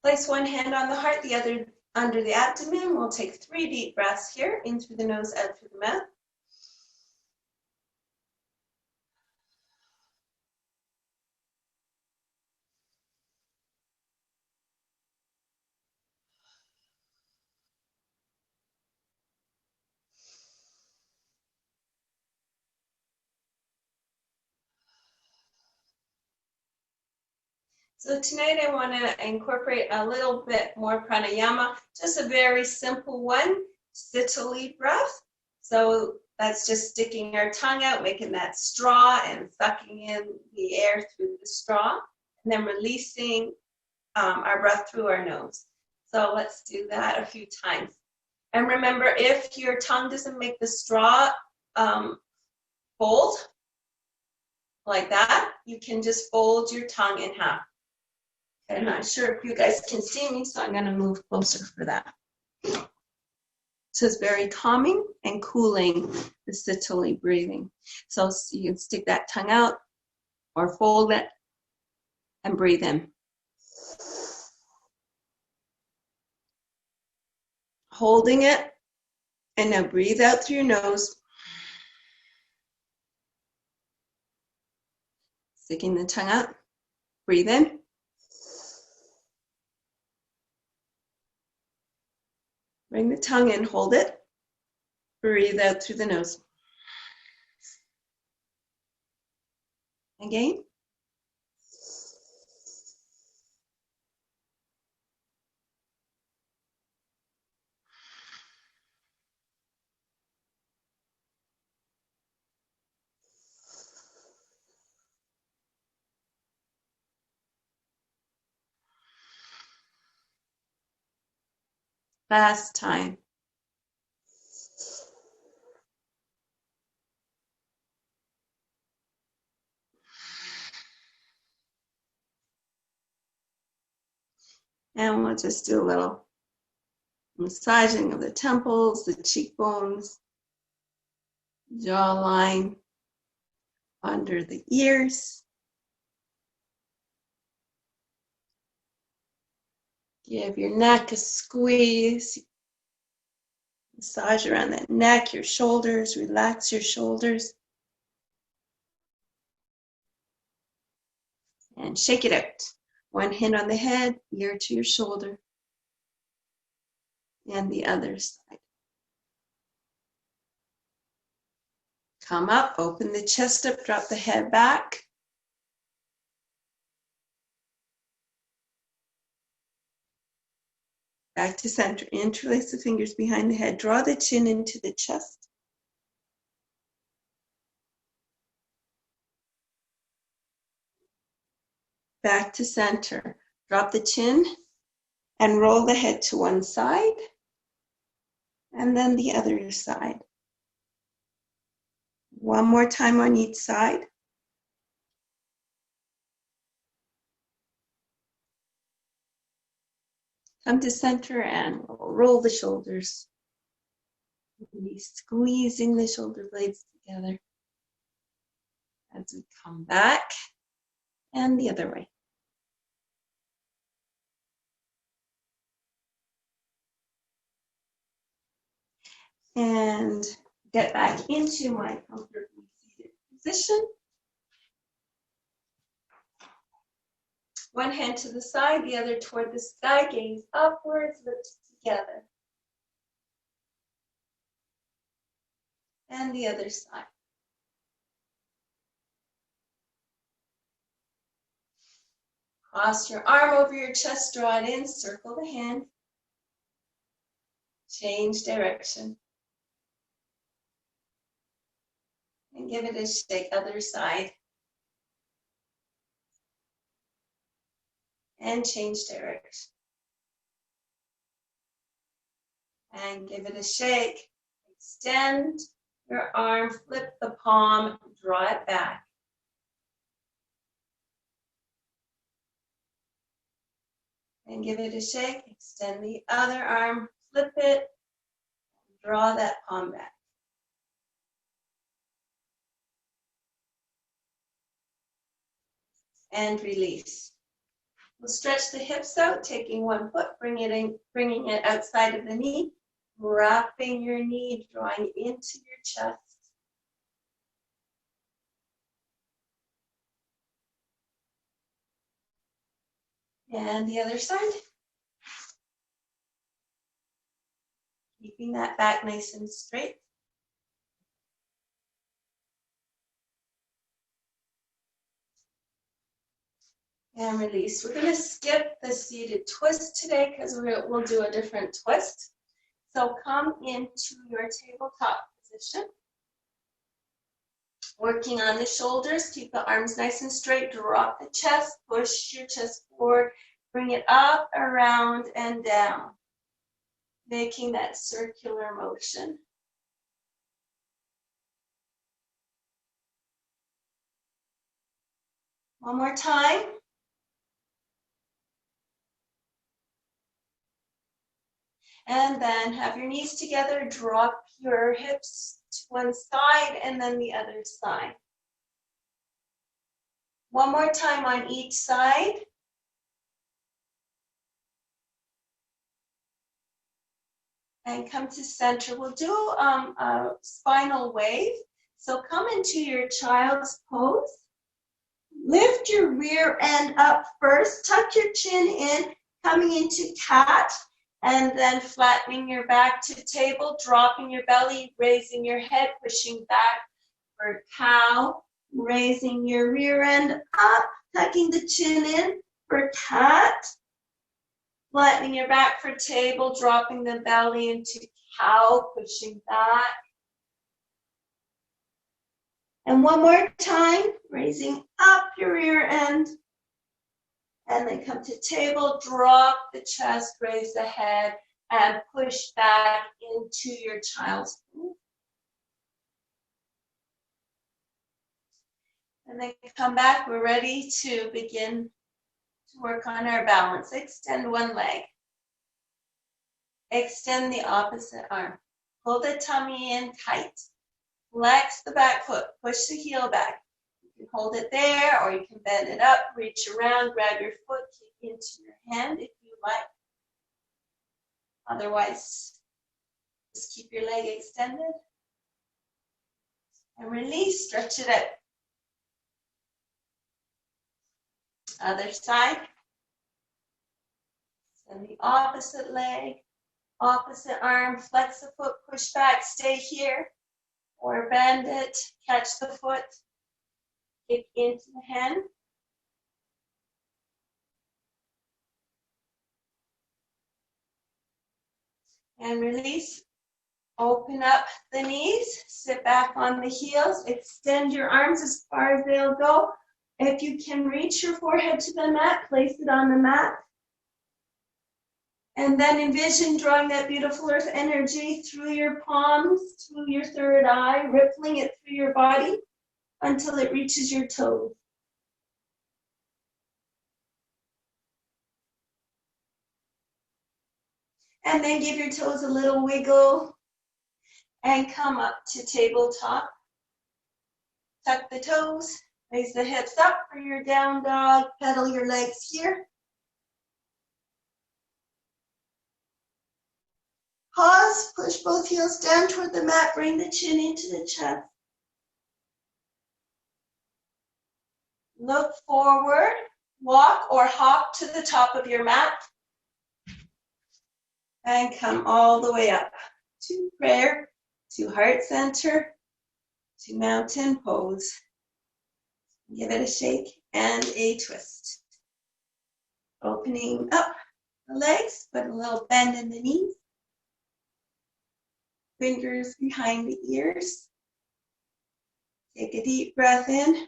Place one hand on the heart, the other under the abdomen. We'll take 3 deep breaths here, in through the nose, out through the mouth. So tonight I want to incorporate a little bit more pranayama, just a very simple one, sitali breath. So that's just sticking our tongue out, making that straw and sucking in the air through the straw, and then releasing our breath through our nose. So let's do that a few times. And remember, if your tongue doesn't make the straw fold like that, you can just fold your tongue in half. I'm not sure if you guys can see me, so I'm going to move closer for that. So it's very calming and cooling, the sitali breathing. So you can stick that tongue out or fold it and breathe in. Holding it, and now breathe out through your nose. Sticking the tongue out, breathe in. Bring the tongue in, hold it. Breathe out through the nose. Again. Last time. And we'll just do a little massaging of the temples, the cheekbones, jawline, under the ears. Give your neck a squeeze. Massage around that neck, your shoulders, relax your shoulders. And shake it out. One hand on the head, ear to your shoulder. And the other side. Come up, open the chest up, drop the head back. Back to center. Interlace the fingers behind the head. Draw the chin into the chest. Back to center. Drop the chin and roll the head to one side and then the other side. One more time on each side. Come to center and roll the shoulders. Really squeezing the shoulder blades together as we come back and the other way. And get back into my comfortably seated position. One hand to the side, the other toward the sky, gaze upwards, lips together. And the other side. Cross your arm over your chest, draw it in, circle the hand. Change direction. And give it a shake, other side. And change direction. And give it a shake. Extend your arm, flip the palm, draw it back. And give it a shake. Extend the other arm, flip it, draw that palm back. And release. We'll stretch the hips out, taking one foot, bringing it outside of the knee, wrapping your knee, drawing into your chest. And the other side. Keeping that back nice and straight. And release. We're going to skip the seated twist today because we'll do a different twist. So come into your tabletop position. Working on the shoulders, keep the arms nice and straight, drop the chest, push your chest forward, bring it up, around, and down, making that circular motion. One more time. And then have your knees together, drop your hips to one side and then the other side. One more time on each side. And come to center. We'll do a spinal wave. So come into your child's pose. Lift your rear end up first. Tuck your chin in, coming into cat. And then flattening your back to table, dropping your belly, raising your head, pushing back for cow, raising your rear end up, tucking the chin in for cat, flattening your back for table, dropping the belly into cow, pushing back. And one more time, raising up your rear end. And then come to table, drop the chest, raise the head, and push back into your child's pose. And then come back, we're ready to begin to work on our balance. Extend one leg. Extend the opposite arm. Pull the tummy in tight. Flex the back foot, push the heel back. You can hold it there, or you can bend it up, reach around, grab your foot, kick into your hand if you like. Otherwise, just keep your leg extended. And release, stretch it out. Other side. Then the opposite leg, opposite arm, flex the foot, push back, stay here. Or bend it, catch the foot. Kick into the hand. And release. Open up the knees. Sit back on the heels. Extend your arms as far as they'll go. If you can reach your forehead to the mat, place it on the mat. And then envision drawing that beautiful earth energy through your palms, through your third eye, rippling it through your body until it reaches your toes. And then give your toes a little wiggle and come up to tabletop. Tuck the toes, raise the hips up for your down dog, pedal your legs here. Pause, push both heels down toward the mat, bring the chin into the chest. Look forward, walk or hop to the top of your mat. And come all the way up to prayer, to heart center, to mountain pose. Give it a shake and a twist. Opening up the legs, put a little bend in the knees. Fingers behind the ears. Take a deep breath in.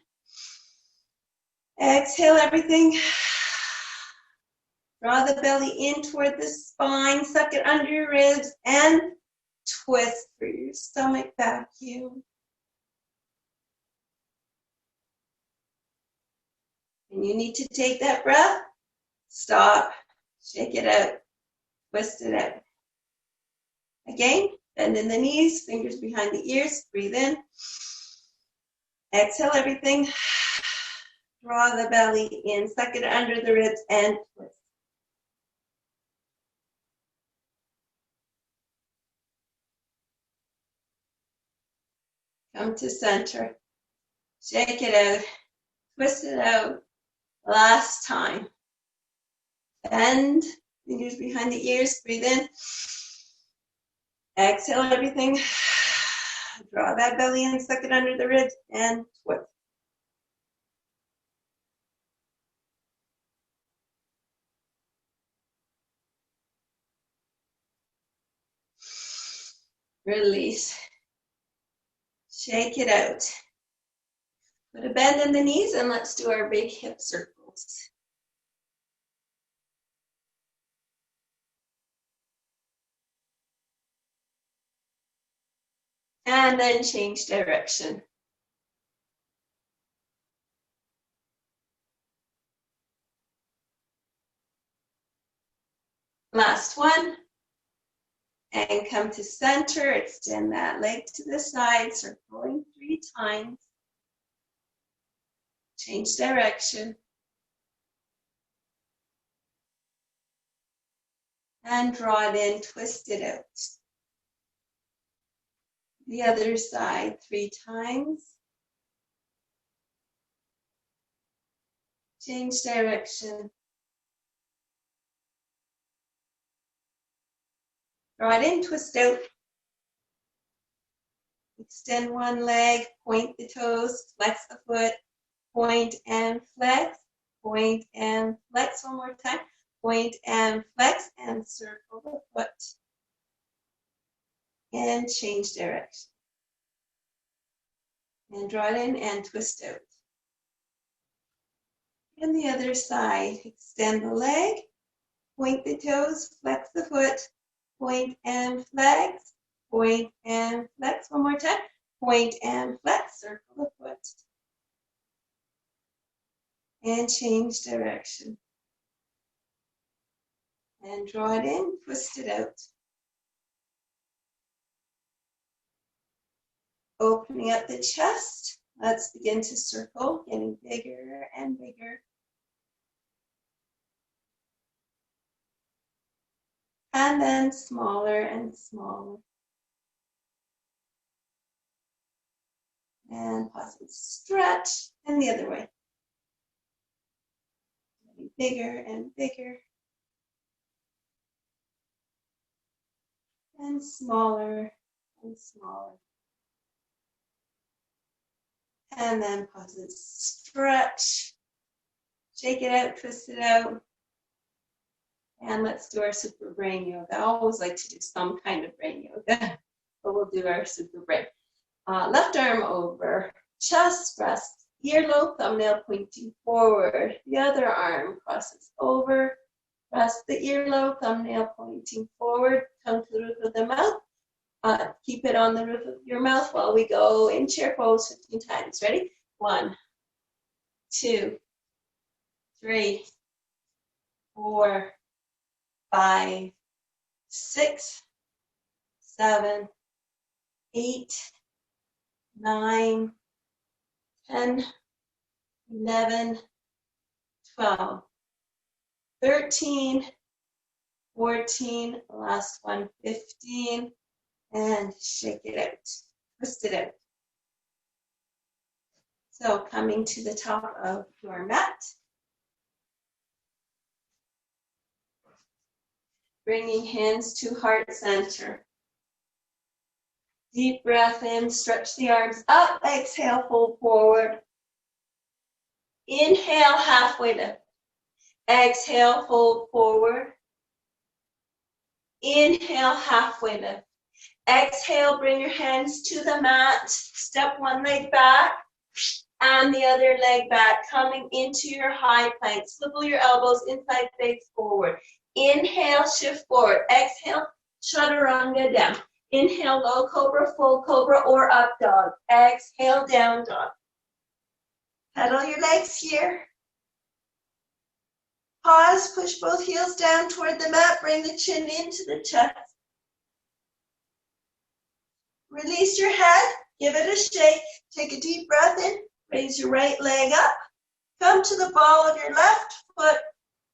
Exhale everything. Draw the belly in toward the spine. Suck it under your ribs and twist for your stomach vacuum. When you need to take that breath, stop, shake it out, twist it out. Again, bend in the knees, fingers behind the ears, breathe in. Exhale everything. Draw the belly in, suck it under the ribs and twist. Come to center. Shake it out. Twist it out. Last time. Bend. Fingers behind the ears. Breathe in. Exhale everything. Draw that belly in, suck it under the ribs and twist. Release. Shake it out. Put a bend in the knees and let's do our big hip circles. And then change direction. Last one. And come to center, extend that leg to the side, circling 3 times. Change direction. And draw it in, twist it out. The other side 3 times. Change direction. Draw it in, twist out. Extend one leg, point the toes, flex the foot, point and flex, point and flex. One more time. Point and flex and circle the foot. And change direction. And draw it in and twist out. And the other side, extend the leg, point the toes, flex the foot, point and flex, point and flex. One more time. Point and flex, circle the foot. And change direction. And draw it in, twist it out. Opening up the chest. Let's begin to circle, getting bigger and bigger. And then smaller and smaller. And pause and stretch, and the other way. Getting bigger and bigger. And smaller and smaller. And then pause and stretch. Shake it out, twist it out. And let's do our super brain yoga. I always like to do some kind of brain yoga, but we'll do our super brain. Left arm over, chest, breast, earlobe, thumbnail pointing forward. The other arm crosses over, press the earlobe, thumbnail pointing forward, tongue to the roof of the mouth. Keep it on the roof of your mouth while we go in chair pose 15 times. Ready? 1, 2, 3, 4, 5, 6, 7, 8, 9, 10, 11, 12, 13, 14, last one, 15, and shake it out, twist it out. So coming to the top of your mat. Bringing hands to heart center. Deep breath in, stretch the arms up, exhale, fold forward. Inhale, halfway lift. Exhale, fold forward. Inhale, halfway lift. Exhale, bring your hands to the mat. Step one leg back and the other leg back, coming into your high plank. Swivel your elbows inside face forward. Inhale, shift forward. Exhale, chaturanga down. Inhale, low cobra, full cobra, or up dog. Exhale, down dog. Pedal your legs here. Pause, push both heels down toward the mat. Bring the chin into the chest. Release your head. Give it a shake. Take a deep breath in. Raise your right leg up. Come to the ball of your left foot,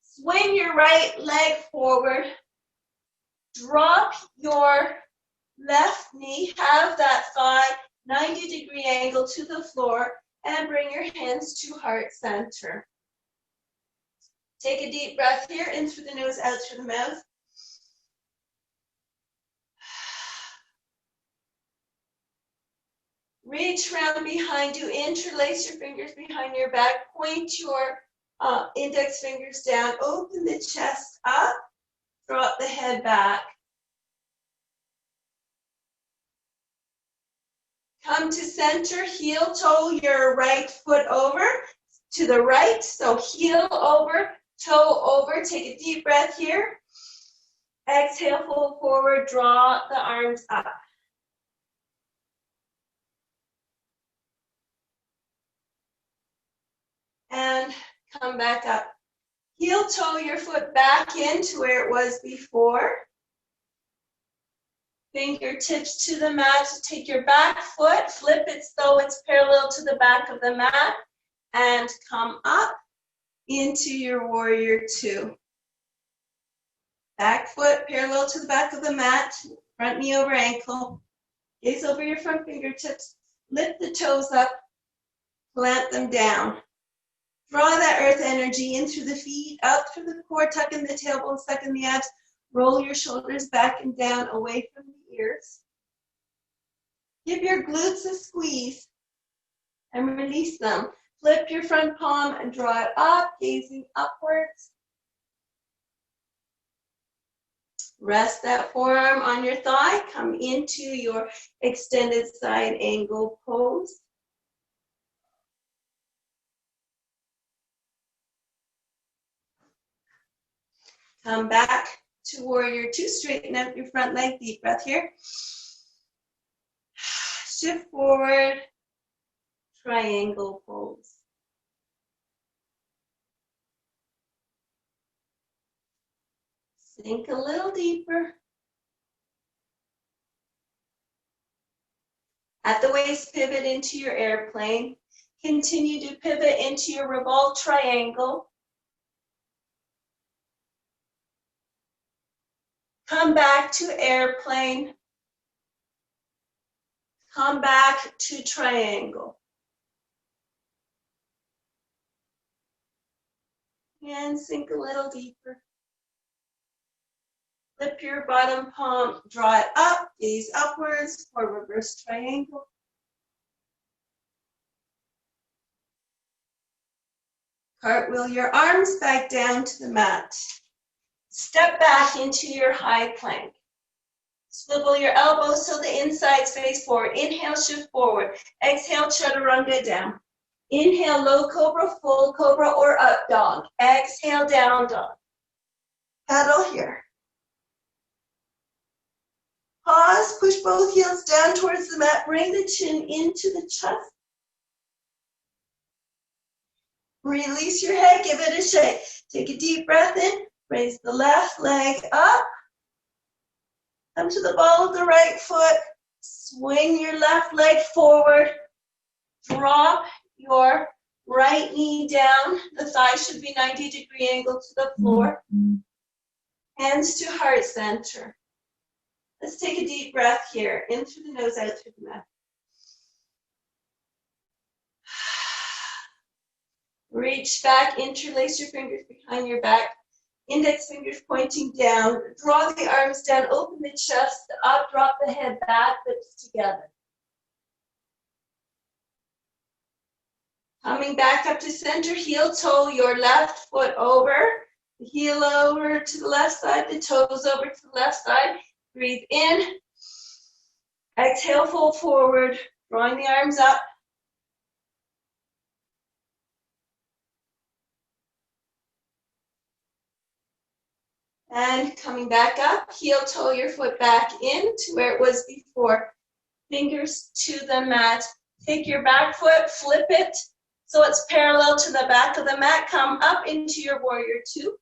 swing your right leg forward, drop your left knee, have that thigh 90-degree angle to the floor, and bring your hands to heart center. Take a deep breath here, in through the nose, out through the mouth. Reach around behind you, interlace your fingers behind your back, point your index fingers down, open the chest up, drop the head back. Come to center, heel toe your right foot over to the right, so heel over, toe over. Take a deep breath here. Exhale, fold forward, draw the arms up. And come back up. Heel toe your foot back into where it was before. Fingertips to the mat. Take your back foot, flip it so it's parallel to the back of the mat, and come up into your warrior two. Back foot parallel to the back of the mat, front knee over ankle. Gaze over your front fingertips. Lift the toes up, plant them down. Draw that earth energy in through the feet, up through the core, tuck in the tailbone, suck in the abs. Roll your shoulders back and down away from the ears. Give your glutes a squeeze and release them. Flip your front palm and draw it up, gazing upwards. Rest that forearm on your thigh. Come into your extended side angle pose. Come back to warrior two. Straighten out your front leg. Deep breath here. Shift forward. Triangle pose. Sink a little deeper. At the waist, pivot into your airplane. Continue to pivot into your revolved triangle. Come back to airplane. Come back to triangle. And sink a little deeper. Flip your bottom palm, draw it up, gaze upwards for reverse triangle. Cartwheel your arms back down to the mat. Step back into your high plank. Swivel your elbows so the insides face forward. Inhale, shift forward. Exhale, chaturanga down. Inhale, low cobra, full cobra, or up dog. Exhale, down dog. Paddle here. Pause, push both heels down towards the mat. Bring the chin into the chest. Release your head, give it a shake. Take a deep breath in. Raise the left leg up. Come to the ball of the right foot. Swing your left leg forward. Drop your right knee down. The thigh should be 90-degree angle to the floor. Hands to heart center. Let's take a deep breath here. In through the nose, out through the mouth. Reach back, interlace your fingers behind your back. Index fingers pointing down. Draw the arms down, open the chest up, drop the head back, lips together. Coming back up to center, heel toe your left foot over. The heel over to the left side, the toes over to the left side. Breathe in. Exhale, fold forward, drawing the arms up. And coming back up, heel toe your foot back in to where it was before. Fingers to the mat. Take your back foot, flip it so it's parallel to the back of the mat. Come up into your warrior two.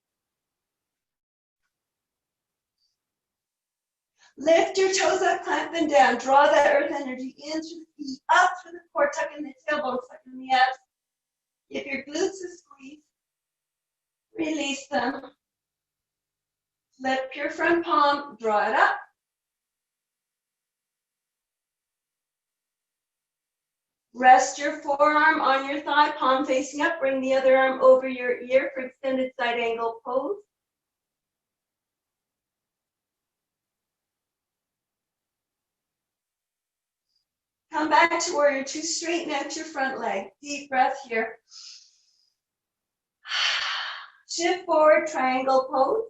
Lift your toes up, clamp them down. Draw that earth energy in through the feet, up through the core, tuck in the tailbone, tuck in the abs. Give your glutes a squeeze. Release them. Flip your front palm, draw it up. Rest your forearm on your thigh, palm facing up. Bring the other arm over your ear for extended side angle pose. Come back to warrior two, straighten out your front leg. Deep breath here. Shift forward, triangle pose.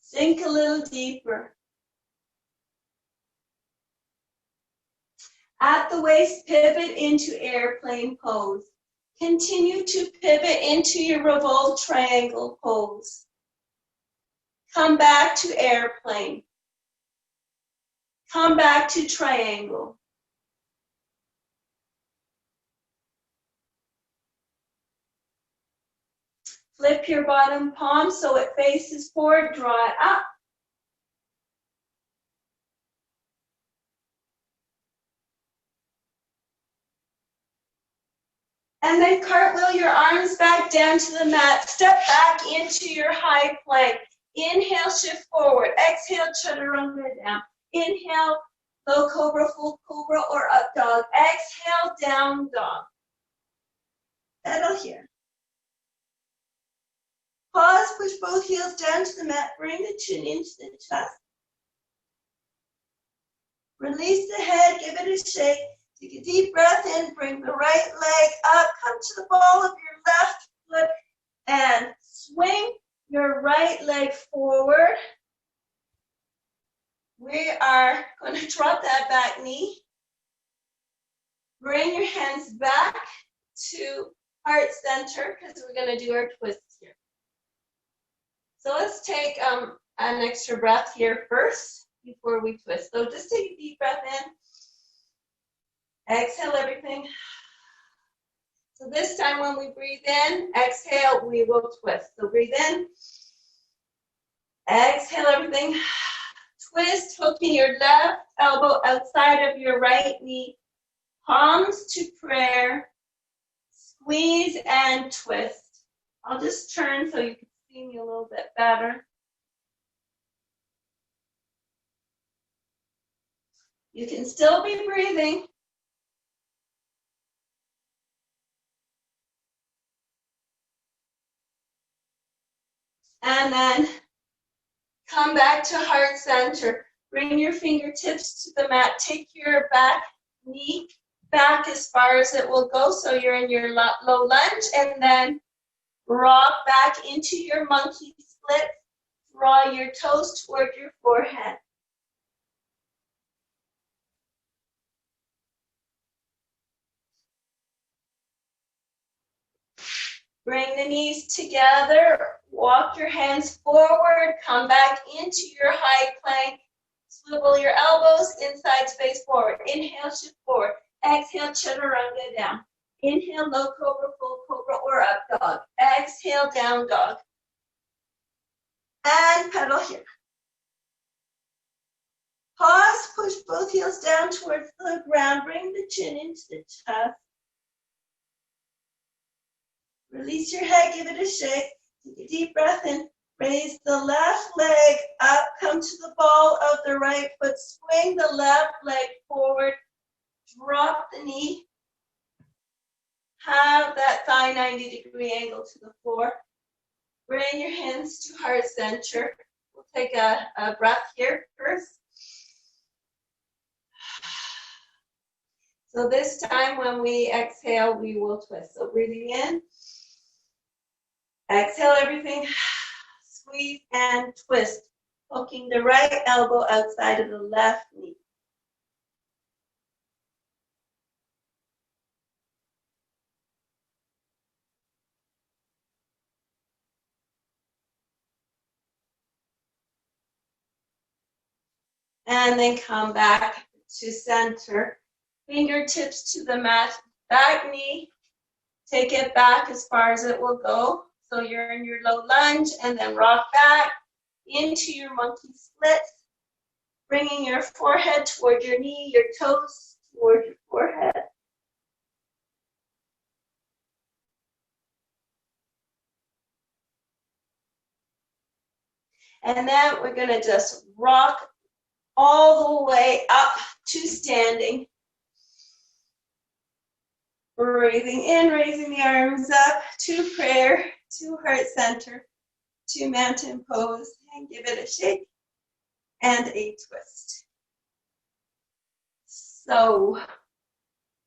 Sink a little deeper. At the waist, pivot into airplane pose. Continue to pivot into your revolved triangle pose. Come back to airplane. Come back to triangle. Flip your bottom palm so it faces forward, draw it up. And then cartwheel your arms back down to the mat. Step back into your high plank. Inhale, shift forward. Exhale, chaturanga down. Inhale, low cobra, full cobra, or up dog. Exhale, down dog. Settle here. Pause, push both heels down to the mat. Bring the chin into the chest. Release the head, give it a shake. Take a deep breath in, bring the right leg up, come to the ball of your left foot, and swing your right leg forward. We are going to drop that back knee. Bring your hands back to heart center because we're going to do our twists here. So let's take an extra breath here first before we twist. So just take a deep breath in. Exhale everything. So this time when we breathe in, exhale, we will twist. So breathe in. Exhale everything. Twist, hooking your left elbow outside of your right knee. Palms to prayer. Squeeze and twist. I'll just turn so you can see me a little bit better. You can still be breathing. And then come back to heart center. Bring your fingertips to the mat. Take your back knee back as far as it will go. So you're in your low lunge. And then rock back into your monkey split. Draw your toes toward your forehead. Bring the knees together, walk your hands forward, come back into your high plank, swivel your elbows, inside space forward. Inhale, shift forward. Exhale, chaturanga down. Inhale, low cobra, full cobra, or up dog. Exhale, down dog. And pedal here. Pause, push both heels down towards the ground. Bring the chin into the chest. Release your head, give it a shake. Take a deep breath in. Raise the left leg up, come to the ball of the right foot. Swing the left leg forward. Drop the knee. Have that thigh 90-degree angle to the floor. Bring your hands to heart center. We'll take a breath here first. So this time when we exhale, we will twist. So breathing in. Exhale everything, squeeze and twist, hooking the right elbow outside of the left knee. And then come back to center, fingertips to the mat, back knee, take it back as far as it will go. So you're in your low lunge and then rock back into your monkey split. bringing your forehead toward your knee, your toes toward your forehead. And then we're going to just rock all the way up to standing. Breathing in, raising the arms up to prayer, to heart center, to mountain pose, and give it a shake and a twist. So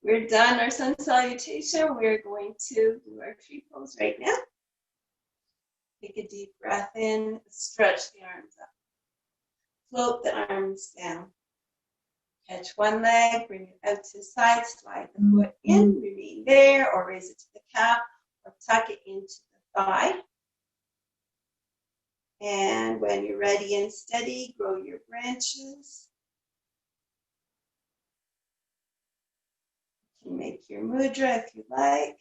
we're done our sun salutation. We're going to do our tree pose right now. Take a deep breath in, stretch the arms up. Float the arms down. Catch one leg, bring it out to the side, slide the foot in, remain there, or raise it to the calf, or tuck it into the thigh. And when you're ready and steady, grow your branches. You can make your mudra if you like.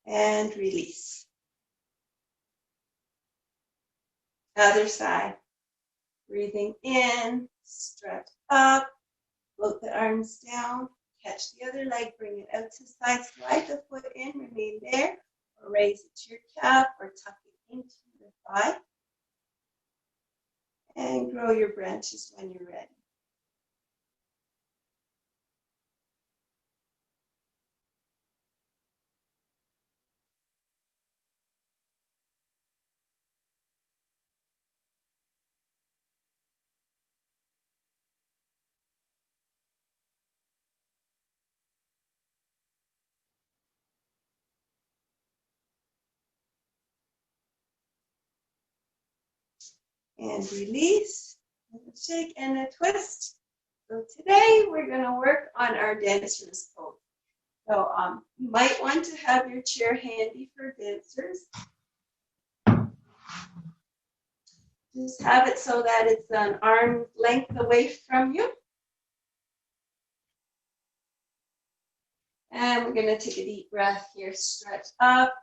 And release. Other side. Breathing in, stretch up, float the arms down, catch the other leg, bring it out to the side, slide the foot in, remain there, or raise it to your calf, or tuck it into the thigh. And grow your branches when you're ready. And release, and a shake and a twist. So today we're going to work on our dancer's pose. So you might want to have your chair handy for dancers. Just have it so that it's an arm length away from you. And we're going to take a deep breath here, stretch up.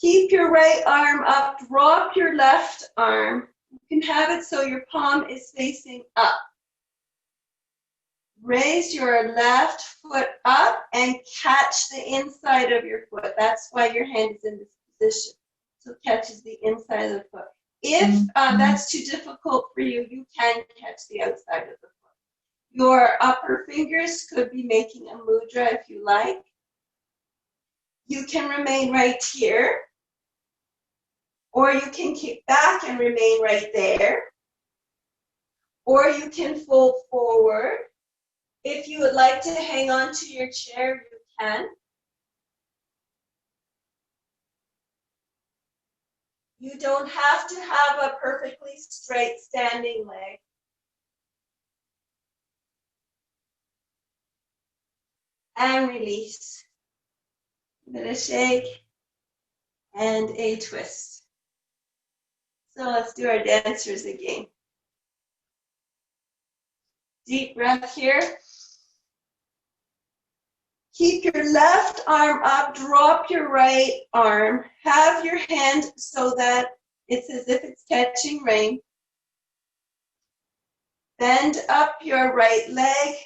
Keep your right arm up, drop your left arm. You can have it so your palm is facing up. Raise your left foot up and catch the inside of your foot. That's why your hand is in this position. So it catches the inside of the foot. If that's too difficult for you, you can catch the outside of the foot. Your upper fingers could be making a mudra if you like. You can remain right here. Or you can kick back and remain right there. Or you can fold forward. If you would like to hang on to your chair, you can. You don't have to have a perfectly straight standing leg. And release. Give it a shake and a twist. So let's do our dancers again. Deep breath here. Keep your left arm up, drop your right arm. Have your hand so that it's as if it's catching rain. Bend up your right leg.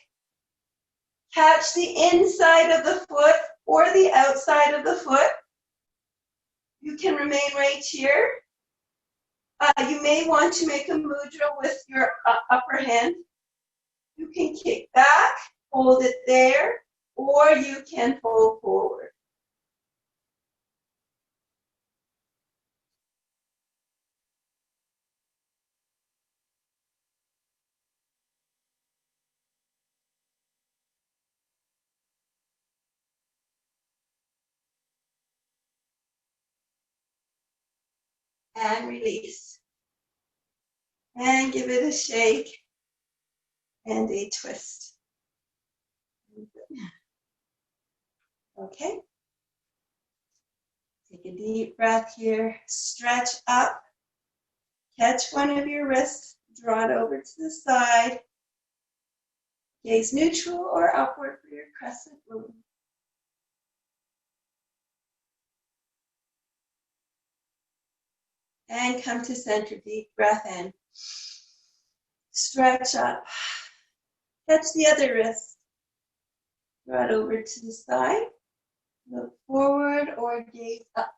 Catch the inside of the foot or the outside of the foot. You can remain right here. You may want to make a mudra with your upper hand. You can kick back, hold it there, or you can fold forward. And release. And give it a shake and a twist. Okay. Take a deep breath here. Stretch up. Catch one of your wrists. Draw it over to the side. Gaze neutral or upward for your crescent moon. And come to center. Deep breath in. Stretch up. Catch the other wrist. Draw it over to the side. Look forward or gaze up.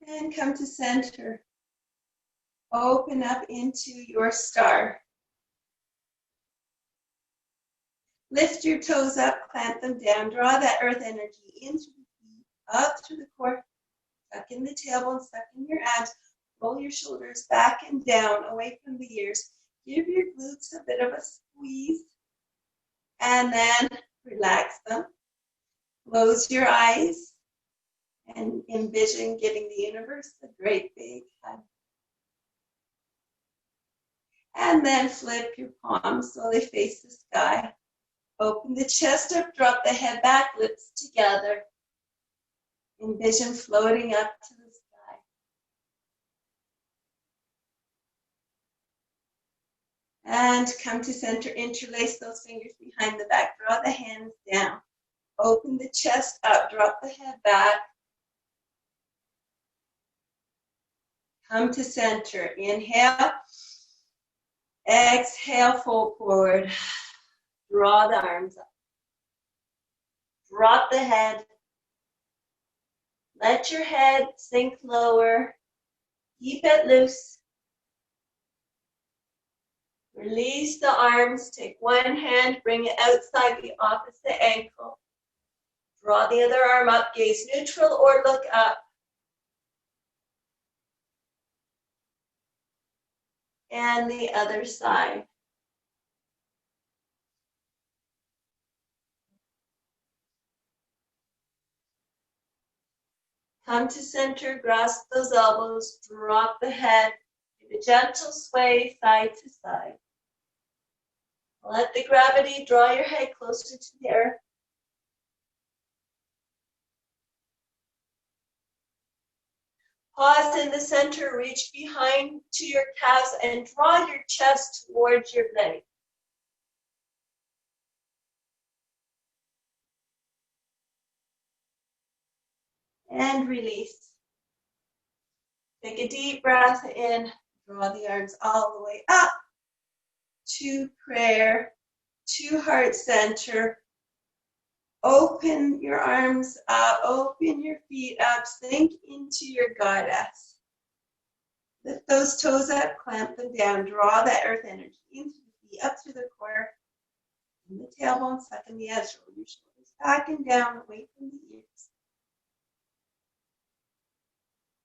And come to center. Open up into your star. Lift your toes up, clamp them down. Draw that earth energy into the feet, up through the core. Tuck in the tailbone, suck in your abs. Roll your shoulders back and down, away from the ears. Give your glutes a bit of a squeeze. And then relax them. Close your eyes and envision giving the universe a great big hug. And then flip your palms so they face the sky. Open the chest up, drop the head back, lips together. Envision floating up to the sky. And come to center, interlace those fingers behind the back. Draw the hands down. Open the chest up, drop the head back. Come to center. Inhale. Exhale, fold forward. Draw the arms up. Drop the head. Let your head sink lower. Keep it loose. Release the arms. Take one hand, bring it outside the opposite ankle. Draw the other arm up, gaze neutral or look up. And the other side. Come to center, grasp those elbows, drop the head, give a gentle sway side to side. Let the gravity draw your head closer to the earth. Pause in the center, reach behind to your calves and draw your chest towards your leg. And release. Take a deep breath in, draw the arms all the way up to prayer, to heart center. Open your arms up, open your feet up, sink into your goddess. Lift those toes up, clamp them down, draw that earth energy into the feet, up through the core, in the tailbone, suck in the abs, roll your shoulders back and down, away from the ears.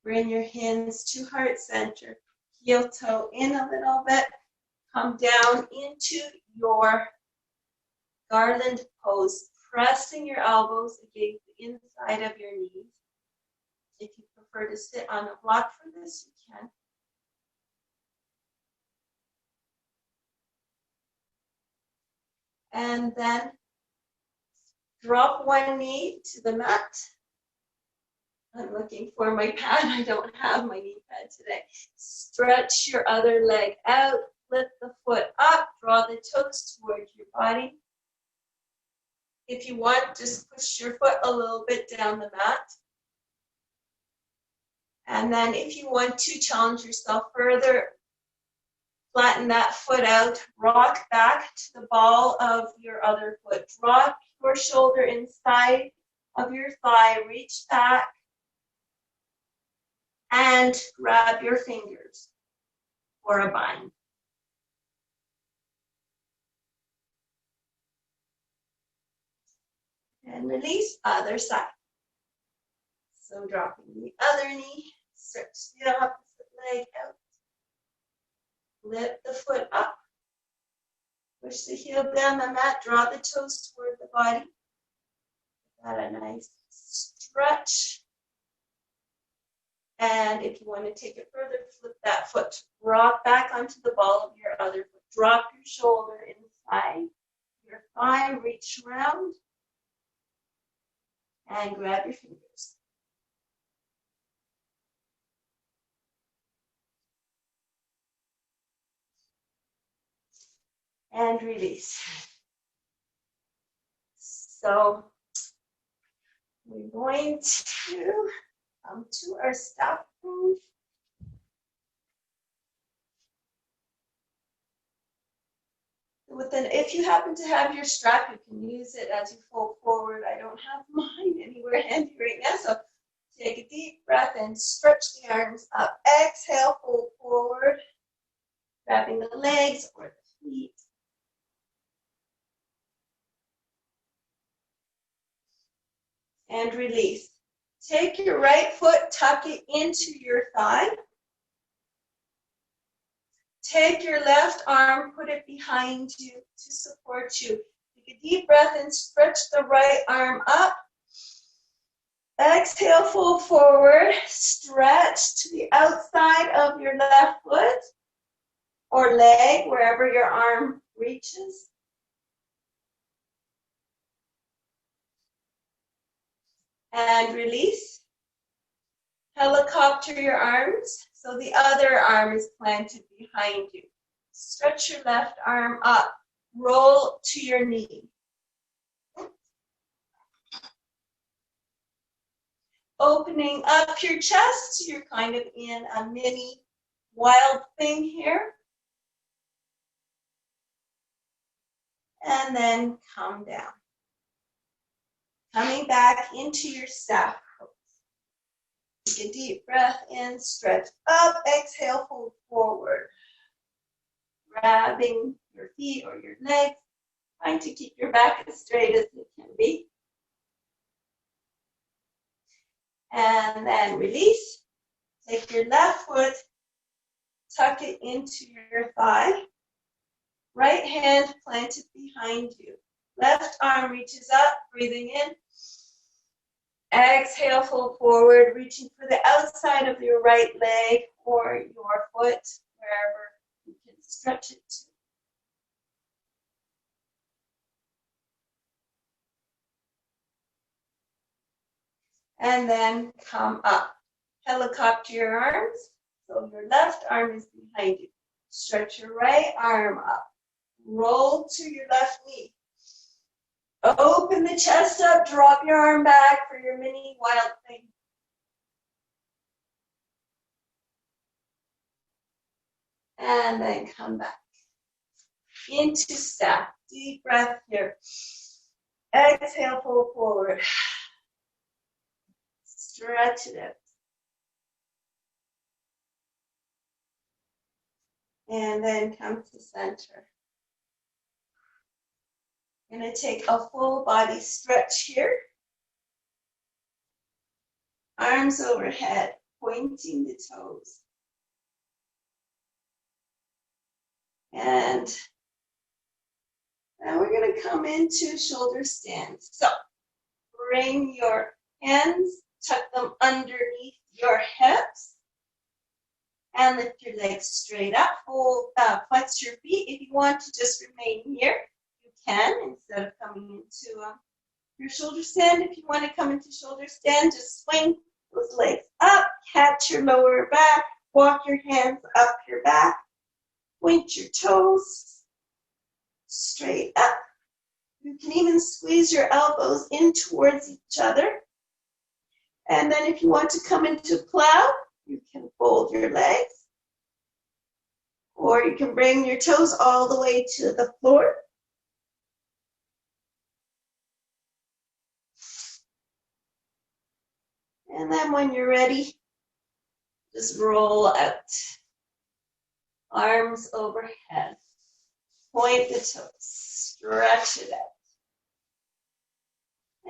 Bring your hands to heart center, heel toe in a little bit, come down into your Garland Pose, pressing your elbows against the inside of your knees. If you prefer to sit on a block for this, you can. And then drop one knee to the mat. I'm looking for my pad. I don't have my knee pad today. Stretch your other leg out. Flip the foot up. Draw the toes towards your body. If you want, just push your foot a little bit down the mat. And then if you want to challenge yourself further, flatten that foot out. Rock back to the ball of your other foot. Drop your shoulder inside of your thigh. Reach back. And grab your fingers for a bind. And release, other side. So dropping the other knee, stretch the opposite leg out. Lift the foot up. Push the heel down the mat, draw the toes toward the body. Got a nice stretch. And if you want to take it further, flip that foot, rock back onto the ball of your your other foot. Drop your shoulder inside your thigh, reach around, and grab your fingers. And release. So we're going to come to our stop pose. If you happen to have your strap, you can use it as you fold forward. I don't have mine anywhere handy right now, so take a deep breath and stretch the arms up. Exhale, fold forward, grabbing the legs or the feet. And release. Take your right foot, tuck it into your thigh. Take your left arm, put it behind you to support you. Take a deep breath and stretch the right arm up. Exhale, fold forward. Stretch to the outside of your left foot or leg, wherever your arm reaches. And release. Helicopter your arms so the other arm is planted behind you. Stretch your left arm up. Roll to your knee. Opening up your chest, you're kind of in a mini wild thing here. And then come down. Coming back into your staff pose. Take a deep breath in, stretch up, exhale, fold forward. Grabbing your feet or your legs, trying to keep your back as straight as it can be. And then release. Take your left foot, tuck it into your thigh. Right hand planted behind you. Left arm reaches up, breathing in. Exhale, fold forward, reaching for the outside of your right leg or your foot, wherever you can stretch it to. And then come up. Helicopter your arms, so your left arm is behind you. Stretch your right arm up. Roll to your left knee. Open the chest up, drop your arm back for your mini wild thing. And then come back into staff. Deep breath here. Exhale, pull forward. Stretch it out. And then come to center. I'm going to take a full body stretch here. Arms overhead, pointing the toes. And now we're going to come into shoulder stand. So bring your hands, tuck them underneath your hips, and lift your legs straight up. Hold, flex your feet. If you want to just remain here, you can, instead of coming into your shoulder stand. If you want to come into shoulder stand, just swing those legs up, catch your lower back, walk your hands up your back, point your toes straight up. You can even squeeze your elbows in towards each other. And then if you want to come into plow, you can fold your legs. Or you can bring your toes all the way to the floor. And then when you're ready, just roll out. Arms overhead. Point the toes. Stretch it out.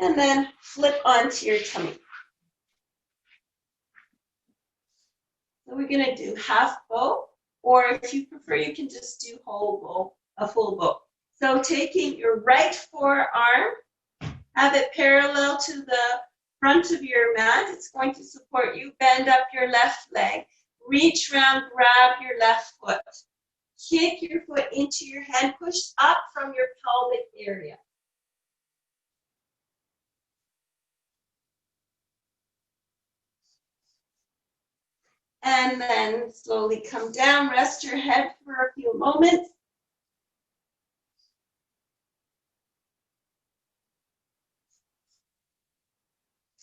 And then flip onto your tummy. So we're going to do half bow, or if you prefer, you can just do whole bow, a full bow. So taking your right forearm, have it parallel to the front of your mat. It's going to support you. Bend up your left leg. Reach around, grab your left foot. Kick your foot into your hand, push up from your pelvic area. And then slowly come down, rest your head for a few moments.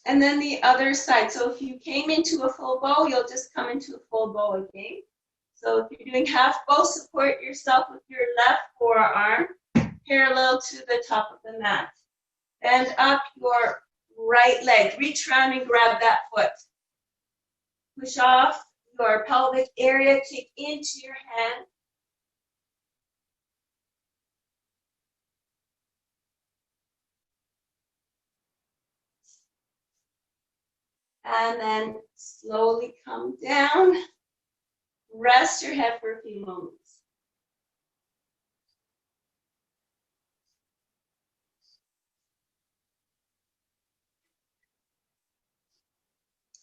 And then the other side. So if you came into a full bow, you'll just come into a full bow again. So if you're doing half bow, support yourself with your left forearm parallel to the top of the mat. Bend up your right leg. Reach around and grab that foot. Push off your pelvic area. Kick into your hand. And then slowly come down. Rest your head for a few moments.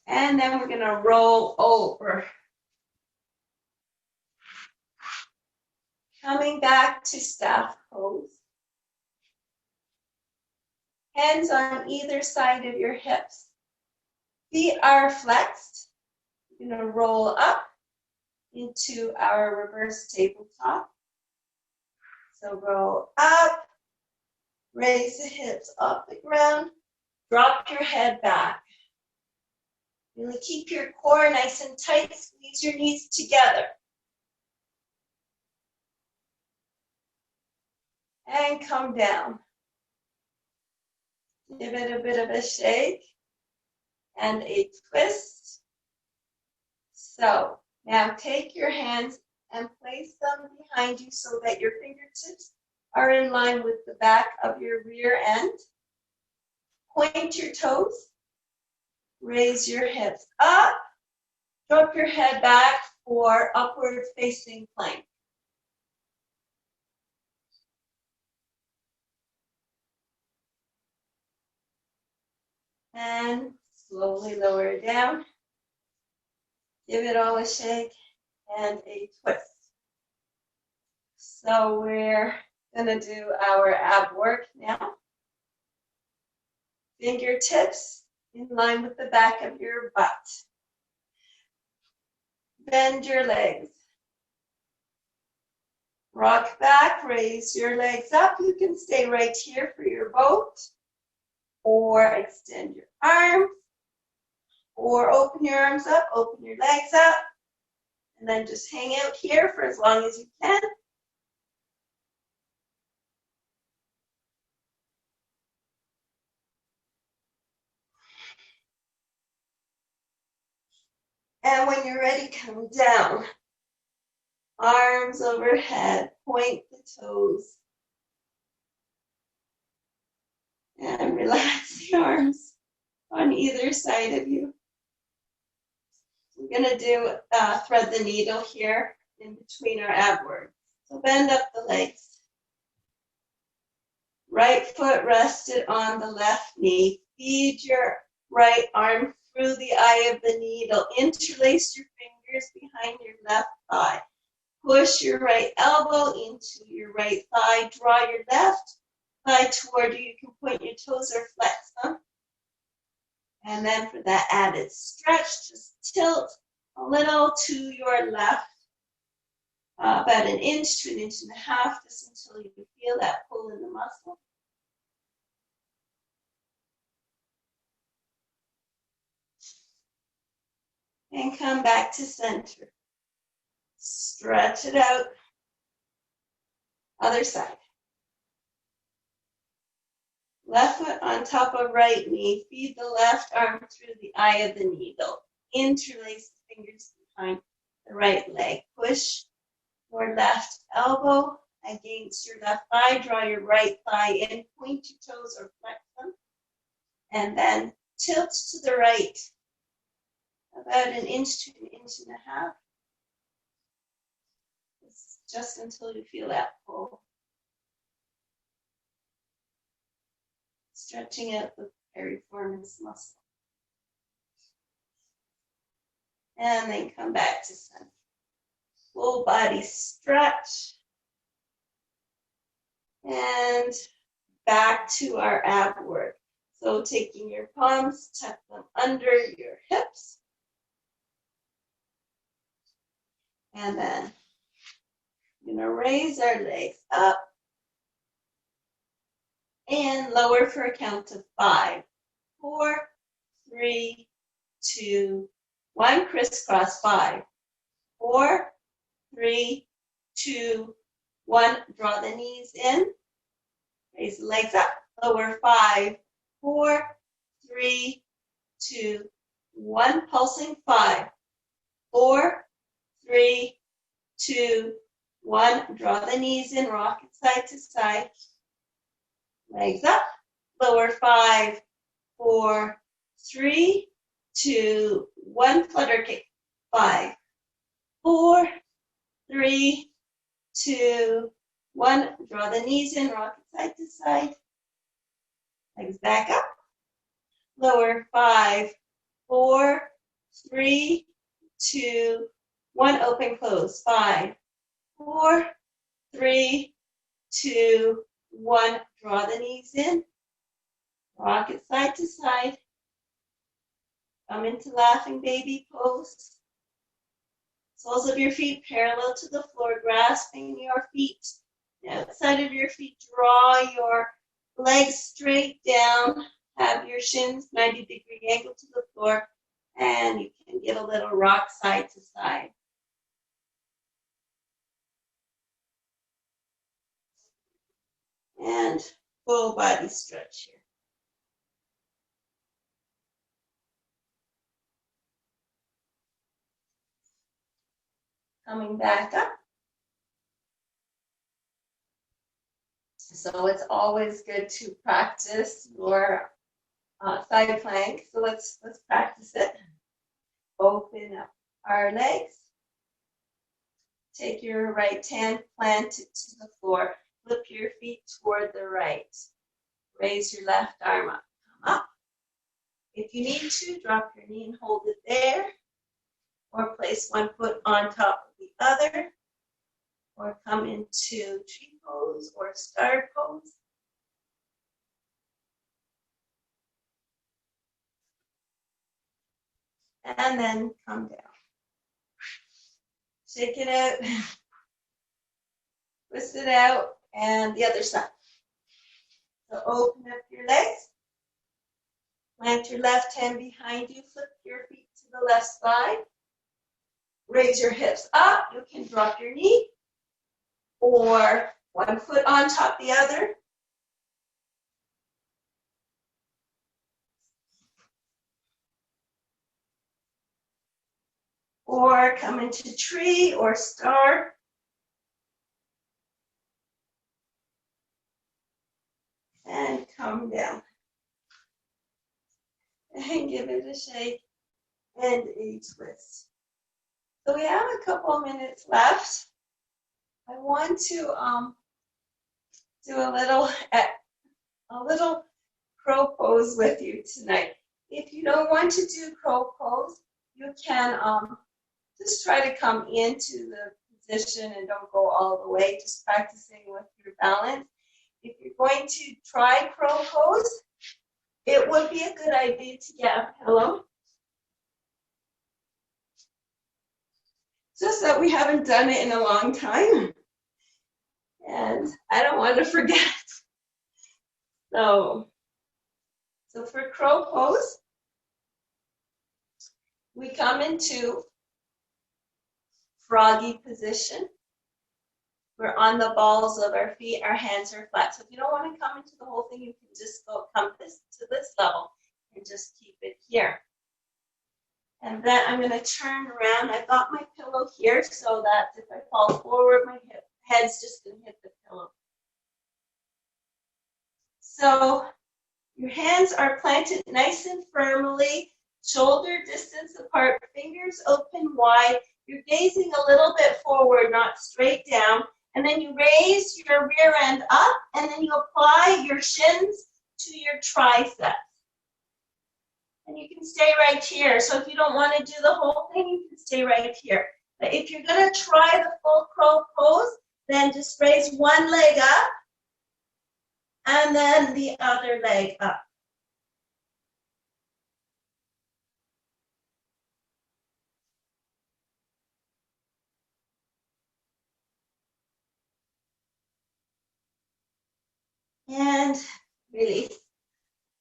And then we're going to roll over. Coming back to staff pose. Hands on either side of your hips. Feet are flexed. We're going to roll up into our reverse tabletop. So roll up, raise the hips off the ground, drop your head back. Really keep your core nice and tight, squeeze your knees together. And come down. Give it a bit of a shake and a twist. So now take your hands and place them behind you so that your fingertips are in line with the back of your rear end. Point your toes. Raise your hips up. Drop your head back for upward facing plank. And slowly lower it down. Give it all a shake and a twist. So we're going to do our ab work now. Fingertips in line with the back of your butt. Bend your legs. Rock back, raise your legs up. You can stay right here for your boat, or extend your arms, or open your arms up, open your legs up, and then just hang out here for as long as you can. And when you're ready, come down. Arms overhead, point the toes. And relax the arms on either side of you. We're going to do thread the needle here in between our ab work. So bend up the legs. Right foot rested on the left knee. Feed your right arm through the eye of the needle. Interlace your fingers behind your left thigh. Push your right elbow into your right thigh. Draw your left thigh toward you. You can point your toes or flex them. And then for that added stretch, just tilt a little to your left, about an inch to an inch and a half, just until you feel that pull in the muscle. And come back to center. Stretch it out. Other side. Left foot on top of right knee. Feed the left arm through the eye of the needle. Interlace the fingers behind the right leg. Push your left elbow against your left thigh. Draw your right thigh in. Point your toes or flex them. And then tilt to the right. About an inch to an inch and a half. Just until you feel that pull. Stretching out the piriformis muscle. And then come back to center. Full body stretch. And back to our ab work. So taking your palms, tuck them under your hips. And then we're going to raise our legs up and lower for a count of 5. 4, 3, 2, 1. Crisscross. 5, 4, 3, 2, 1. Draw the knees in. Raise the legs up. Lower. 5, 4, 3, 2, 1. Pulsing. 5, 4, 3, 2, 1. Draw the knees in. Rock it side to side. Legs up. Lower. 5, 4, 3, 2, 1. Flutter kick. 5, 4, 3, 2, 1. Draw the knees in. Rock it side to side. Legs back up. Lower. 5, 4, 3, 2, 1. Open, close. 5, 4, 3, 2, 1. Draw the knees in. Rock it side to side. Come into laughing baby pose. Soles of your feet parallel to the floor, grasping your feet. Outside of your feet, draw your legs straight down. Have your shins 90-degree angle to the floor. And you can give a little rock side to side. And full body stretch here. Coming back up. So it's always good to practice your side plank. So let's practice it. Open up our legs. Take your right hand, plant it to the floor. Flip your feet toward the right. Raise your left arm up. Come up. If you need to, drop your knee and hold it there. Or place one foot on top of the other. Or come into tree pose or star pose. And then come down. Shake it out. Twist it out. And the other side. So open up your legs. Plant your left hand behind you. Flip your feet to the left side. Raise your hips up. You can drop your knee. Or one foot on top of the other. Or come into tree or star. And come down. And give it a shake and a twist. So we have a couple minutes left. I want to do a little crow pose with you tonight. If you don't want to do crow pose, you can just try to come into the position and don't go all the way, just practicing with your balance. If you're going to try crow pose, it would be a good idea to get a pillow. Just that we haven't done it in a long time. And I don't want to forget. So for crow pose, we come into froggy position. We're on the balls of our feet, our hands are flat. So if you don't want to come into the whole thing, you can just come to this level and just keep it here. And then I'm going to turn around. I've got my pillow here so that if I fall forward, my head's just going to hit the pillow. So your hands are planted nice and firmly, shoulder distance apart, fingers open wide. You're gazing a little bit forward, not straight down. And then you raise your rear end up, and then you apply your shins to your triceps. And you can stay right here. So if you don't want to do the whole thing, you can stay right here. But if you're going to try the full crow pose, then just raise one leg up and then the other leg up. And release.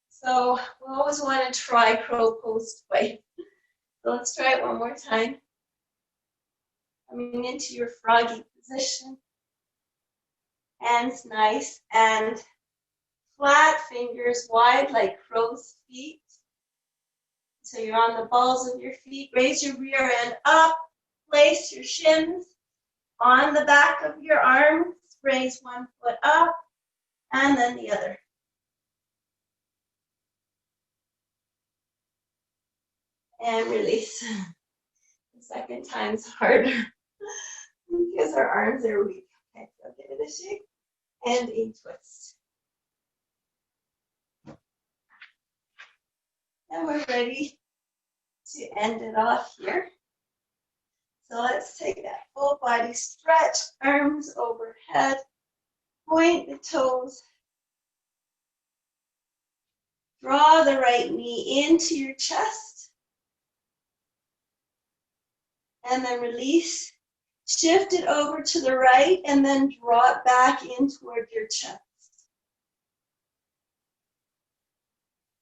So we always want to try crow pose twice. So let's try it one more time. Coming into your froggy position. Hands nice and flat, fingers wide like crow's feet. So you're on the balls of your feet. Raise your rear end up. Place your shins on the back of your arms. Raise one foot up and then the other. And release. The second time's harder because our arms are weak. Okay, so give it a shake and a twist. And we're ready to end it off here. So let's take that full body stretch, arms overhead, point the toes, draw the right knee into your chest, and then release. Shift it over to the right and then draw it back in toward your chest.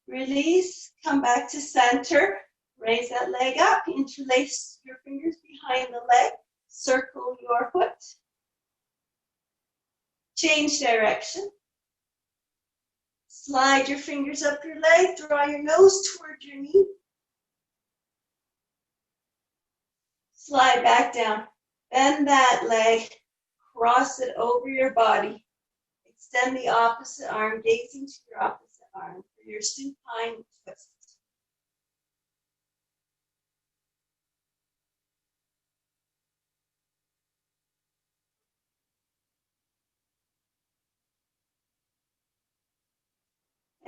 Release, come back to center, raise that leg up, interlace your fingers behind the leg, circle your foot, change direction. Slide your fingers up your leg, draw your nose toward your knee. Slide back down. Bend that leg, cross it over your body. Extend the opposite arm, gazing to your opposite arm for your supine twist.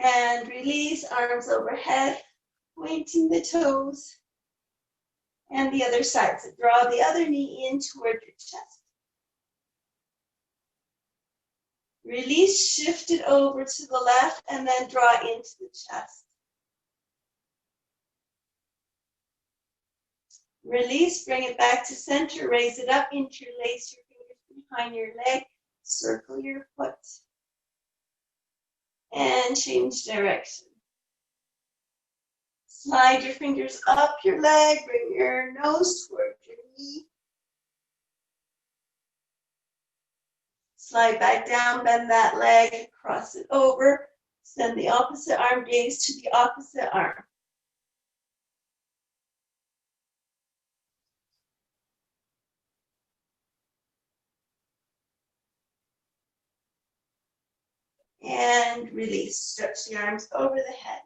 And release, arms overhead, pointing the toes. And the other side. So draw the other knee in toward your chest. Release, shift it over to the left, and then draw into the chest. Release, bring it back to center, raise it up, interlace your fingers behind your leg, circle your foot, and change direction. Slide your fingers up your leg, bring your nose toward your knee. Slide back down, bend that leg, cross it over, send the opposite arm, gaze to the opposite arm. And release, stretch the arms over the head.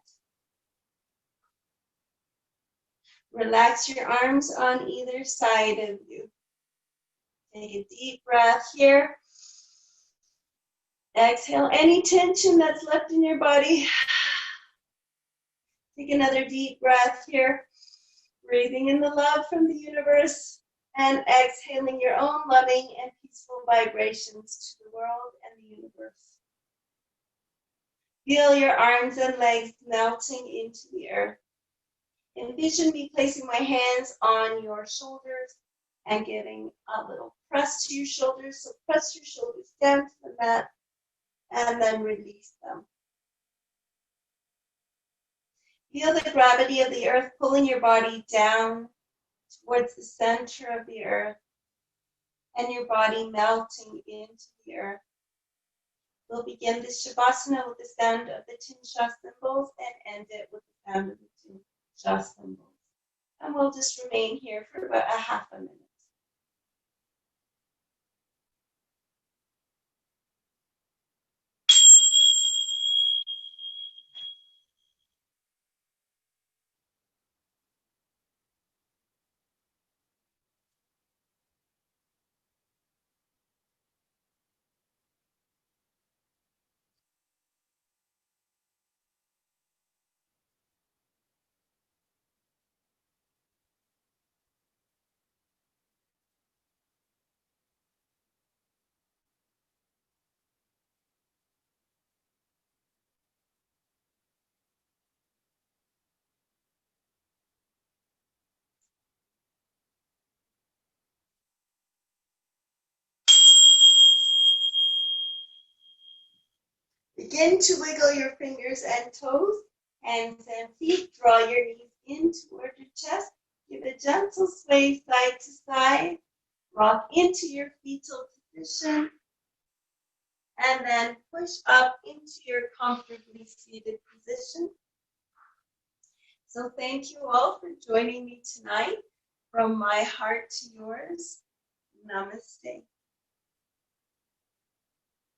Relax your arms on either side of you. Take a deep breath here. Exhale any tension that's left in your body. Take another deep breath here. Breathing in the love from the universe and exhaling your own loving and peaceful vibrations to the world and the universe. Feel your arms and legs melting into the earth. Envision me placing my hands on your shoulders and giving a little press to your shoulders. So press your shoulders down to the mat and then release them. Feel the gravity of the earth pulling your body down towards the center of the earth and your body melting into the earth. We'll begin this Shavasana with the sound of the Tinsha cymbals and end it with the sound of the Tinsha cymbals. And we'll just remain here for about a half a minute. Begin to wiggle your fingers and toes, hands and feet. Draw your knees in toward your chest. Give a gentle sway side to side. Rock into your fetal position. And then push up into your comfortably seated position. So thank you all for joining me tonight. From my heart to yours, namaste.